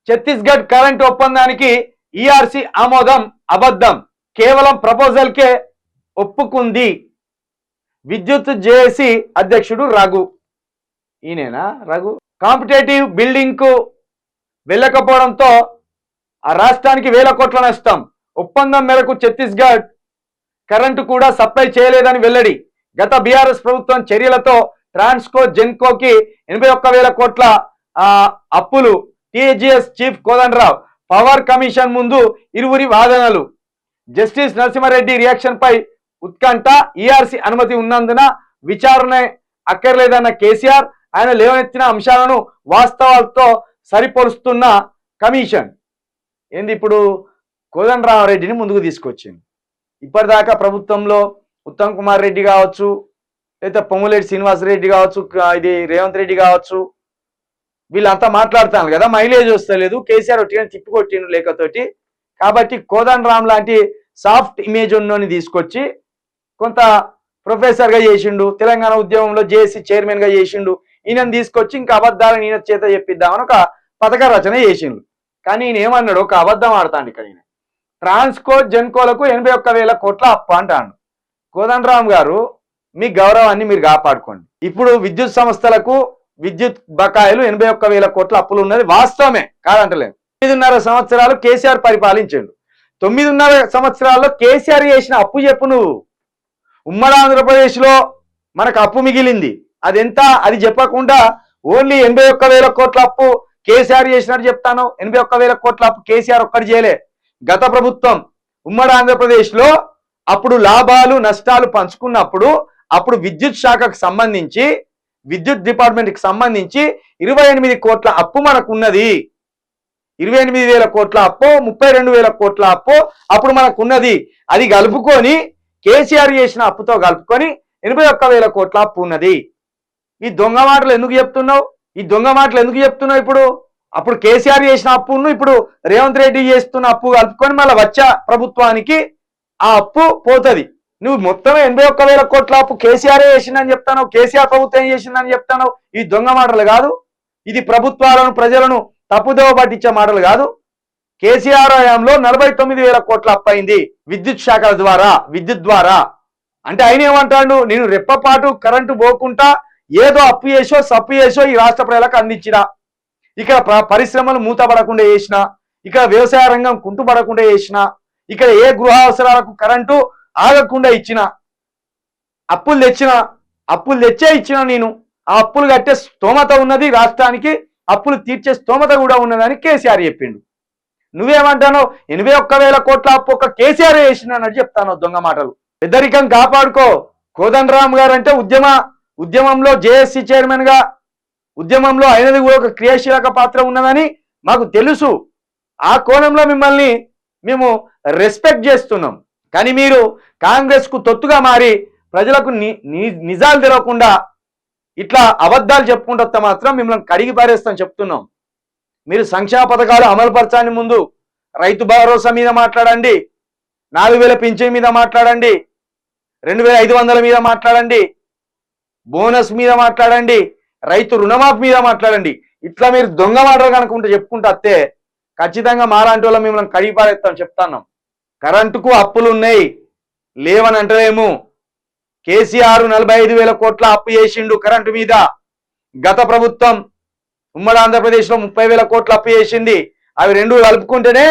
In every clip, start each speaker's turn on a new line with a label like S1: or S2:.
S1: Chhattisgarh current ఒప్పందానికి ERC ఆమోదం అబద్ధం, కేవలం ప్రపోజల్కే ఒప్పుకుంది. విద్యుత్ జేఏసీ అధ్యక్షుడు రఘు. ఈయనేనా రఘు? కాంపిటేటివ్ బిల్డింగ్ కు వెళ్ళకపోవడంతో ఆ రాష్ట్రానికి వేల కోట్ల నష్టం. ఒప్పందం మేరకు ఛత్తీస్గఢ్ కరెంటు కూడా సప్లై చేయలేదని వెల్లడి. గత బీఆర్ఎస్ ప్రభుత్వం చర్యలతో ట్రాన్స్కో జెన్కోకి 81,000 కోట్ల అప్పులు. TGS chief Kodanda Rao power commission ముందు ఇరువురి వాదనలు. జస్టిస్ నరసింహారెడ్డి రియాక్షన్ పై ఉత్కంఠ. ఈఆర్సీ అనుమతి ఉన్నందున విచారణ అక్కర్లేదన్న కేసీఆర్. ఆయన లేవనెత్తిన అంశాలను వాస్తవాలతో సరిపోలుస్తున్న కమిషన్. ఏంది ఇప్పుడు కోదండరామరెడ్డిని ముందుకు తీసుకొచ్చింది. ఇప్పటిదాకా ప్రభుత్వంలో ఉత్తమ్ కుమార్ రెడ్డి కావచ్చు, లేదా పొంగులేటి శ్రీనివాసరెడ్డి కావచ్చు, ఇది రేవంత్ రెడ్డి కావచ్చు, వీళ్ళంతా మాట్లాడుతాను కదా, మైలేజ్ వస్తలేదు, కేసీఆర్ ఒట్టిగా తిప్పికొట్టిండు లేఖతోటి. కాబట్టి కోదండరామ్ లాంటి సాఫ్ట్ ఇమేజ్ ఉన్నోని తీసుకొచ్చి కొంత ప్రొఫెసర్గా చేసిండు, తెలంగాణ ఉద్యమంలో జేఏసీ చైర్మన్గా చేసిండు. ఈయనను తీసుకొచ్చి ఇంకా అబద్ధాలను ఈయన చేత చెప్పిద్దామని ఒక పథక రచన చేసిండు. కానీ ఈయన ఏమన్నాడు, ఒక అబద్ధం ఆడతాడు ఇక్కడ. ఈయన ట్రాన్స్కో జెన్కోలకు 81,000 కోట్ల అప్పు అంటాడు. కోదండరామ్ గారు, మీ గౌరవాన్ని మీరు కాపాడుకోండి. ఇప్పుడు విద్యుత్ సంస్థలకు విద్యుత్ బకాయిలు 81,000 కోట్ల అప్పులు ఉన్నది వాస్తవమే, కాదంటలేదు. 9.5 సంవత్సరాలు కేసీఆర్ పరిపాలించాడు. 9.5 సంవత్సరాల్లో కేసీఆర్ చేసిన అప్పు చెప్పు నువ్వు. ఉమ్మడి ఆంధ్రప్రదేశ్లో మనకు అప్పు మిగిలింది, అది ఎంత అది చెప్పకుండా ఓన్లీ 81,000 కోట్ల అప్పు కేసీఆర్ చేసినట్టు చెప్తాను. 81,000 కోట్ల అప్పు కేసీఆర్ ఒక్కటి చేయలే. గత ప్రభుత్వం ఉమ్మడి ఆంధ్రప్రదేశ్లో అప్పుడు లాభాలు నష్టాలు పంచుకున్నప్పుడు అప్పుడు విద్యుత్ శాఖకు సంబంధించి విద్యుత్ డిపార్ట్మెంట్కి సంబంధించి 28 కోట్ల అప్పు మనకు ఉన్నది. 28,000 కోట్ల అప్పు, 32,000 కోట్ల అప్పు అప్పుడు మనకు ఉన్నది. అది కలుపుకొని కేసీఆర్ చేసిన అప్పుతో కలుపుకొని 81,000 కోట్ల అప్పు ఉన్నది. ఈ దొంగ మాటలు ఎందుకు చెప్తున్నావు? ఇప్పుడు అప్పుడు కేసీఆర్ చేసిన అప్పును ఇప్పుడు రేవంత్ రెడ్డి చేస్తున్న అప్పు కలుపుకొని మళ్ళీ వచ్చే ప్రభుత్వానికి ఆ అప్పు పోతుంది. నువ్వు మొత్తం 81,000 కోట్ల అప్పు కేసీఆర్ చేసిందని చెప్తాను, కేసీఆర్ ప్రభుత్వం చేసిందని చెప్తాను. ఈ దొంగ మాటలు కాదు, ఇది ప్రభుత్వాలను ప్రజలను తప్పుదోవ పట్టించే మాటలు కాదు. కేసీఆర్ హయాంలో 49,000 కోట్ల అప్పు అయింది విద్యుత్ శాఖల ద్వారా, విద్యుత్ ద్వారా. అంటే ఆయన ఏమంటాడు, నేను రెప్పపాటు కరెంటు పోకుండా ఏదో అప్పు చేసో సప్పు చేసో ఈ రాష్ట్ర ప్రజలకు అందించినా, ఇక్కడ పరిశ్రమలు మూతపడకుండా చేసిన, ఇక్కడ వ్యవసాయ రంగం కుంటుపడకుండా చేసిన, ఇక్కడ ఏ గృహ అవసరాలకు కరెంటు ఆగకుండా ఇచ్చిన, అప్పులు తెచ్చే ఇచ్చిన. నేను ఆ అప్పులు కట్టే స్తోమత ఉన్నది రాష్ట్రానికి, అప్పులు తీర్చే స్తోమత కూడా ఉన్నదని కేసీఆర్ చెప్పిండు. నువ్వేమంటానో 81,000 కోట్ల అప్పు ఒక కేసీఆర్ చేసిన అన్నట్టు చెప్తాను దొంగ మాటలు. పెద్దరికం కాపాడుకో. కోదండరామ్ గారు అంటే ఉద్యమంలో జేఏసీ చైర్మన్ గా ఉద్యమంలో అయినది కూడా ఒక క్రియాశీలక పాత్ర ఉన్నదని మాకు తెలుసు. ఆ కోణంలో మిమ్మల్ని మేము రెస్పెక్ట్ చేస్తున్నాం. కానీ మీరు కాంగ్రెస్ కు తొత్తుగా మారి ప్రజలకు నిజాలు తెలవకుండా ఇట్లా అబద్ధాలు చెప్పుకుంటూ వస్తే మాత్రం మిమ్మల్ని కడిగి పారేస్తాం చెప్తున్నాం. మీరు సంక్షేమ పథకాలు అమలుపరచని ముందు రైతు భరోసా మీద మాట్లాడండి, 4,000 పింఛన్ మీద మాట్లాడండి, 2,500 మీద మాట్లాడండి, బోనస్ మీద మాట్లాడండి, రైతు రుణమాఫీ మీద మాట్లాడండి. ఇట్లా మీరు దొంగ మాటలు కనుకుంటే చెప్పుకుంటూ వస్తే ఖచ్చితంగా మాలాంటి వాళ్ళ మిమ్మల్ని కడిగి పారేస్తాం చెప్తాను. కరెంటుకు అప్పులు ఉన్నాయి, లేవని అంటలేము. కేసీఆర్ 45,000 కోట్ల అప్పు చేసిండు కరెంటు మీద. గత ప్రభుత్వం ఉమ్మడి ఆంధ్రప్రదేశ్లో 30,000 కోట్ల అప్పు చేసింది. అవి రెండు కలుపుకుంటేనే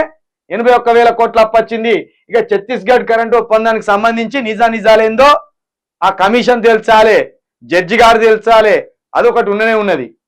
S1: 81,000 కోట్ల అప్పు వచ్చింది. ఇక ఛత్తీస్గఢ్ కరెంటు ఒప్పందానికి సంబంధించి నిజాలేందో ఆ కమిషన్ తెలుసాలే, జడ్జి గారు తెలుసాలే, అదొకటి ఉన్నది.